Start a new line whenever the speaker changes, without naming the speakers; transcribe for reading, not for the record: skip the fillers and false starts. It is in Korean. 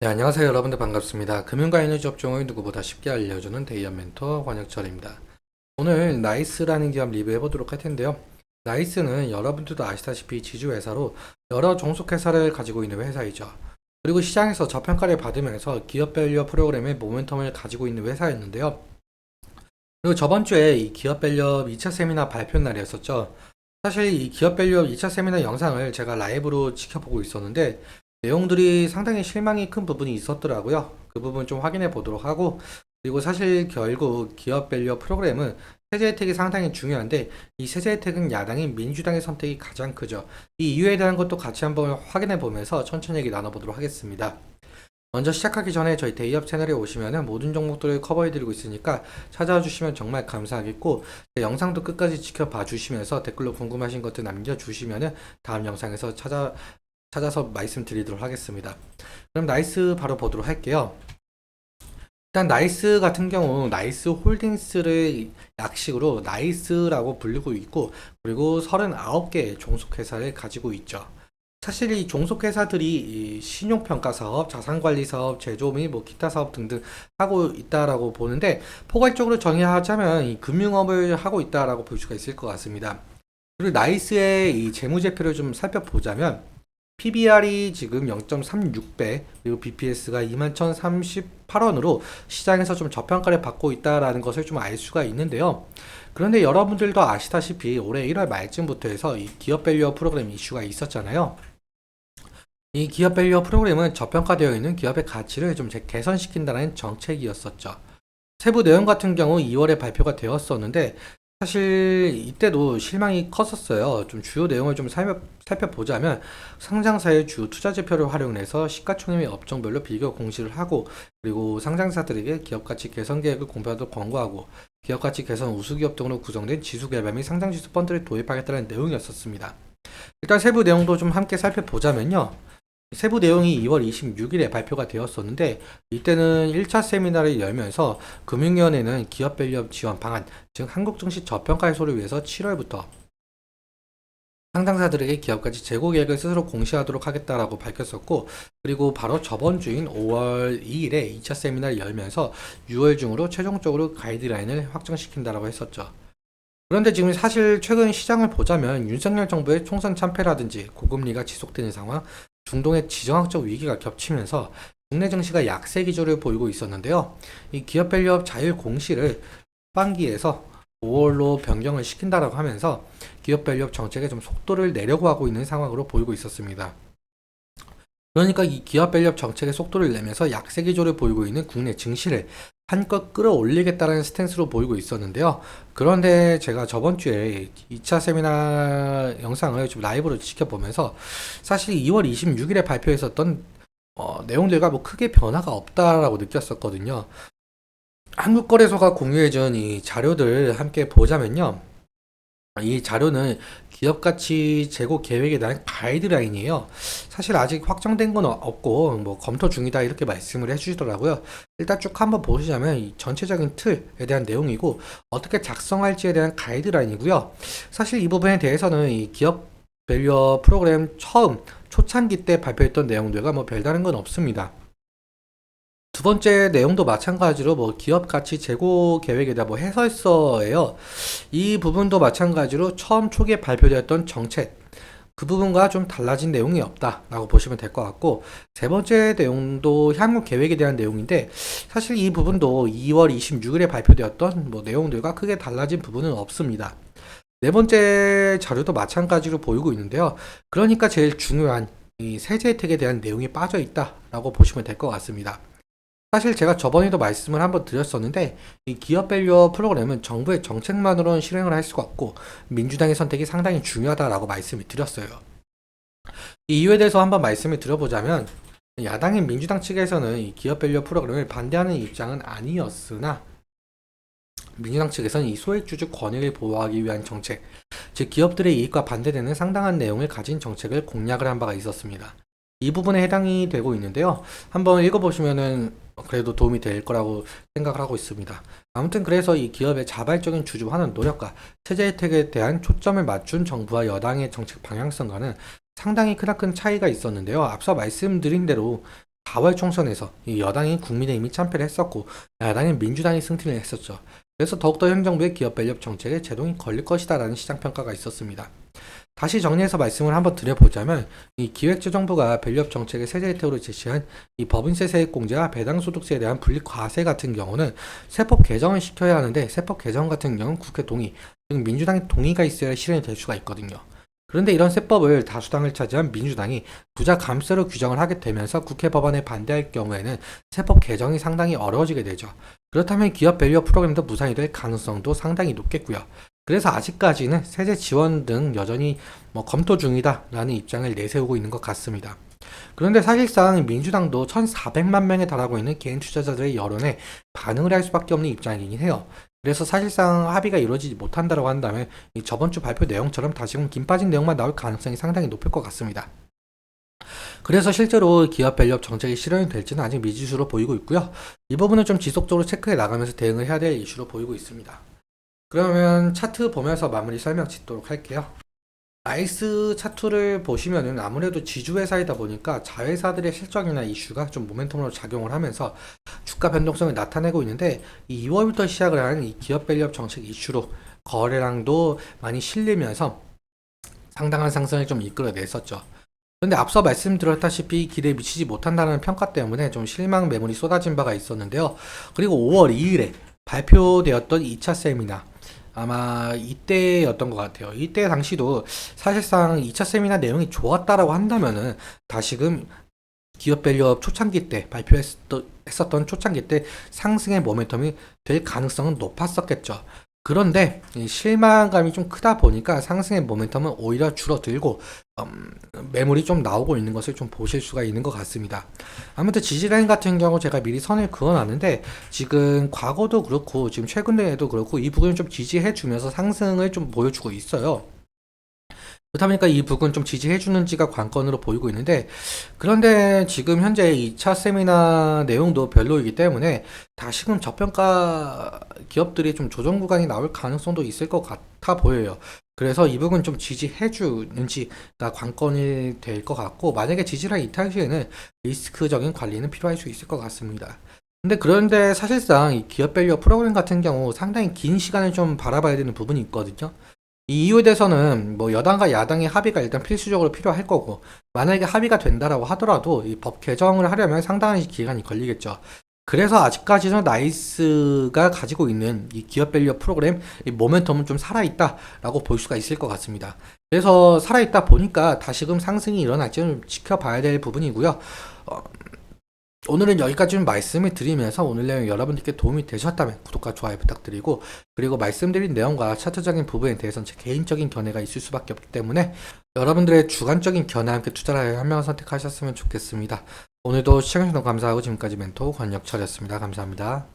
네, 안녕하세요. 여러분들 반갑습니다. 금융과 에너지 업종을 누구보다 쉽게 알려주는 데이언 멘토 권혁철입니다. 오늘 나이스라는 기업 리뷰해 보도록 할 텐데요. 나이스는 여러분들도 아시다시피 지주회사로 여러 종속회사를 가지고 있는 회사이죠. 그리고 시장에서 저평가를 받으면서 기업 밸류 프로그램의 모멘텀을 가지고 있는 회사였는데요. 그리고 저번 주에 이 기업 밸류 2차 세미나 발표 날이었었죠. 사실 이 기업 밸류 2차 세미나 영상을 제가 라이브로 지켜보고 있었는데 내용들이 상당히 실망이 큰 부분이 있었더라고요. 그 부분 좀 확인해 보도록 하고, 그리고 사실 결국 기업 밸류 프로그램은 세제 혜택이 상당히 중요한데 이 세제 혜택은 야당인 민주당의 선택이 가장 크죠. 이 이유에 대한 것도 같이 한번 확인해 보면서 천천히 얘기 나눠보도록 하겠습니다. 먼저 시작하기 전에 저희 데이업 채널에 오시면은 모든 종목들을 커버해드리고 있으니까 찾아와 주시면 정말 감사하겠고, 영상도 끝까지 지켜봐 주시면서 댓글로 궁금하신 것들 남겨주시면은 다음 영상에서 찾아서 말씀드리도록 하겠습니다. 그럼 나이스 바로 보도록 할게요. 일단 나이스 같은 경우 나이스 홀딩스를 약식으로 나이스라고 불리고 있고, 그리고 39개의 종속회사를 가지고 있죠. 사실 이 종속회사들이 이 신용평가 사업, 자산관리 사업, 제조 및 뭐 기타 사업 등등 하고 있다라고 보는데, 포괄적으로 정의하자면 이 금융업을 하고 있다라고 볼 수가 있을 것 같습니다. 그리고 나이스의 이 재무제표를 좀 살펴보자면 PBR이 지금 0.36배, 그리고 BPS가 21,038원으로 시장에서 좀 저평가를 받고 있다라는 것을 좀 알 수가 있는데요. 그런데 여러분들도 아시다시피 올해 1월 말쯤부터 해서 이 기업 밸류어 프로그램 이슈가 있었잖아요. 이 기업 밸류어 프로그램은 저평가되어 있는 기업의 가치를 좀 개선시킨다는 정책이었었죠. 세부 내용 같은 경우 2월에 발표가 되었었는데 사실 이때도 실망이 컸었어요. 좀 주요 내용을 좀 살펴보자면 상장사의 주 투자지표를 활용해서 시가총액 및 업종별로 비교 공시를 하고, 그리고 상장사들에게 기업가치 개선 계획을 공표하도록 권고하고, 기업가치 개선 우수기업 등으로 구성된 지수개발 및 상장지수 펀드를 도입하겠다는 내용이었었습니다. 일단 세부 내용도 좀 함께 살펴보자면요. 세부 내용이 2월 26일에 발표가 되었었는데 이때는 1차 세미나를 열면서 금융위원회는 기업 밸류업 지원 방안, 즉 한국 증시 저평가 해소를 위해서 7월부터 상장사들에게 기업가치 재고 계획을 스스로 공시하도록 하겠다라고 밝혔었고, 그리고 바로 저번 주인 5월 2일에 2차 세미나를 열면서 6월 중으로 최종적으로 가이드라인을 확정시킨다라고 했었죠. 그런데 지금 사실 최근 시장을 보자면 윤석열 정부의 총선 참패라든지 고금리가 지속되는 상황, 중동의 지정학적 위기가 겹치면서 국내 증시가 약세 기조를 보이고 있었는데요. 이 기업 밸류업 자율 공시를 하반기에서 5월로 변경을 시킨다라고 하면서 기업 밸류업 정책에 좀 속도를 내려고 하고 있는 상황으로 보이고 있었습니다. 그러니까 이 기업 밸류업 정책에 속도를 내면서 약세 기조를 보이고 있는 국내 증시를 한껏 끌어올리겠다는 스탠스로 보이고 있었는데요. 그런데 제가 저번 주에 2차 세미나 영상을 좀 라이브로 지켜보면서 사실 2월 26일에 발표했었던 내용들과 뭐 크게 변화가 없다라고 느꼈었거든요. 한국거래소가 공유해준 이 자료들 함께 보자면요. 이 자료는 기업 가치 재고 계획에 대한 가이드라인이에요. 사실 아직 확정된 건 없고 뭐 검토 중이다 이렇게 말씀을 해주시더라고요. 일단 쭉 한번 보시자면 이 전체적인 틀에 대한 내용이고 어떻게 작성할지에 대한 가이드라인이고요. 사실 이 부분에 대해서는 이 기업 밸류어 프로그램 처음 초창기 때 발표했던 내용들과 뭐 별다른 건 없습니다. 두 번째 내용도 마찬가지로 뭐 기업 가치 재고 계획에 대한 뭐 해설서예요. 이 부분도 마찬가지로 처음 초기에 발표되었던 정책, 그 부분과 좀 달라진 내용이 없다라고 보시면 될 것 같고, 세 번째 내용도 향후 계획에 대한 내용인데 사실 이 부분도 2월 26일에 발표되었던 뭐 내용들과 크게 달라진 부분은 없습니다. 네 번째 자료도 마찬가지로 보이고 있는데요. 그러니까 제일 중요한 이 세제 혜택에 대한 내용이 빠져 있다라고 보시면 될 것 같습니다. 사실 제가 저번에도 말씀을 한번 드렸었는데 이 기업 밸류어 프로그램은 정부의 정책만으로는 실행을 할 수가 없고 민주당의 선택이 상당히 중요하다라고 말씀을 드렸어요. 이 이유에 대해서 한번 말씀을 드려보자면 야당인 민주당 측에서는 이 기업 밸류어 프로그램을 반대하는 입장은 아니었으나 민주당 측에서는 이 소액주주 권익을 보호하기 위한 정책, 즉 기업들의 이익과 반대되는 상당한 내용을 가진 정책을 공약을 한 바가 있었습니다. 이 부분에 해당이 되고 있는데요. 한번 읽어보시면은 그래도 도움이 될 거라고 생각을 하고 있습니다. 아무튼 그래서 이 기업의 자발적인 주주화하는 노력과 세제 혜택에 대한 초점을 맞춘 정부와 여당의 정책 방향성과는 상당히 크나큰 차이가 있었는데요. 앞서 말씀드린 대로 4월 총선에서 이 여당인 국민의힘이 참패를 했었고 야당인 민주당이 승리를 했었죠. 그래서 더욱더 현 정부의 기업 밸류업 정책에 제동이 걸릴 것이다라는 시장 평가가 있었습니다. 다시 정리해서 말씀을 한번 드려보자면 이 기획재정부가 밸류업 정책의 세제 혜택으로 제시한 이 법인세 세액공제와 배당소득세에 대한 분리과세 같은 경우는 세법 개정을 시켜야 하는데 세법 개정 같은 경우는 국회 동의, 즉 민주당의 동의가 있어야 실현이 될 수가 있거든요. 그런데 이런 세법을 다수당을 차지한 민주당이 부자 감세로 규정을 하게 되면서 국회 법안에 반대할 경우에는 세법 개정이 상당히 어려워지게 되죠. 그렇다면 기업 밸류업 프로그램도 무산이 될 가능성도 상당히 높겠고요. 그래서 아직까지는 세제 지원 등 여전히 검토 중이다라는 입장을 내세우고 있는 것 같습니다. 그런데 사실상 민주당도 1,400만 명에 달하고 있는 개인 투자자들의 여론에 반응을 할 수밖에 없는 입장이긴 해요. 그래서 사실상 합의가 이루어지지 못한다고 한다면 이 저번 주 발표 내용처럼 다시금 김 빠진 내용만 나올 가능성이 상당히 높을 것 같습니다. 그래서 실제로 기업 밸류업 정책이 실현이 될지는 아직 미지수로 보이고 있고요. 이 부분은 좀 지속적으로 체크해 나가면서 대응을 해야 될 이슈로 보이고 있습니다. 그러면 차트 보면서 마무리 설명 짓도록 할게요. 나이스 차트를 보시면은 아무래도 지주회사이다 보니까 자회사들의 실적이나 이슈가 좀 모멘텀으로 작용을 하면서 주가 변동성을 나타내고 있는데 이 2월부터 시작을 하는 이 기업 밸류업 정책 이슈로 거래량도 많이 실리면서 상당한 상승을 좀 이끌어냈었죠. 그런데 앞서 말씀드렸다시피 기대에 미치지 못한다는 평가 때문에 좀 실망 매물이 쏟아진 바가 있었는데요. 그리고 5월 2일에 발표되었던 2차 세미나 아마 이때였던 것 같아요. 이때 당시도 사실상 2차 세미나 내용이 좋았다라고 한다면은 다시금 기업 밸류업 초창기 때 발표했었던 초창기 때 상승의 모멘텀이 될 가능성은 높았었겠죠. 그런데 이 실망감이 좀 크다 보니까 상승의 모멘텀은 오히려 줄어들고 매물이 좀 나오고 있는 것을 좀 보실 수가 있는 것 같습니다. 아무튼 지지라인 같은 경우 제가 미리 선을 그어놨는데 지금 과거도 그렇고 지금 최근에도 그렇고 이 부분을 좀 지지해 주면서 상승을 좀 보여주고 있어요. 그렇다 보니까 이 부분 좀 지지해 주는지가 관건으로 보이고 있는데 그런데 지금 현재 2차 세미나 내용도 별로이기 때문에 다시금 저평가 기업들이 좀 조정 구간이 나올 가능성도 있을 것 같아 보여요. 그래서 이 부분 좀 지지해 주는지가 관건이 될 것 같고 만약에 지지를 이탈 시에는 리스크적인 관리는 필요할 수 있을 것 같습니다. 그런데 사실상 이 기업 밸류 프로그램 같은 경우 상당히 긴 시간을 좀 바라봐야 되는 부분이 있거든요. 이 이유에 대해서는 여당과 야당의 합의가 일단 필수적으로 필요할 거고 만약에 합의가 된다라고 하더라도 이 법 개정을 하려면 상당한 기간이 걸리겠죠. 그래서 아직까지는 나이스가 가지고 있는 이 기업 밸류 프로그램 이 모멘텀은 좀 살아있다라고 볼 수가 있을 것 같습니다. 그래서 살아있다 보니까 다시금 상승이 일어날지 좀 지켜봐야 될 부분이고요. 오늘은 여기까지 좀 말씀을 드리면서 오늘 내용 여러분들께 도움이 되셨다면 구독과 좋아요 부탁드리고 그리고 말씀드린 내용과 차트적인 부분에 대해서는 제 개인적인 견해가 있을 수밖에 없기 때문에 여러분들의 주관적인 견해와 함께 투자를 한 명을 선택하셨으면 좋겠습니다. 오늘도 시청해주셔서 감사하고 지금까지 멘토 권혁철이었습니다. 감사합니다.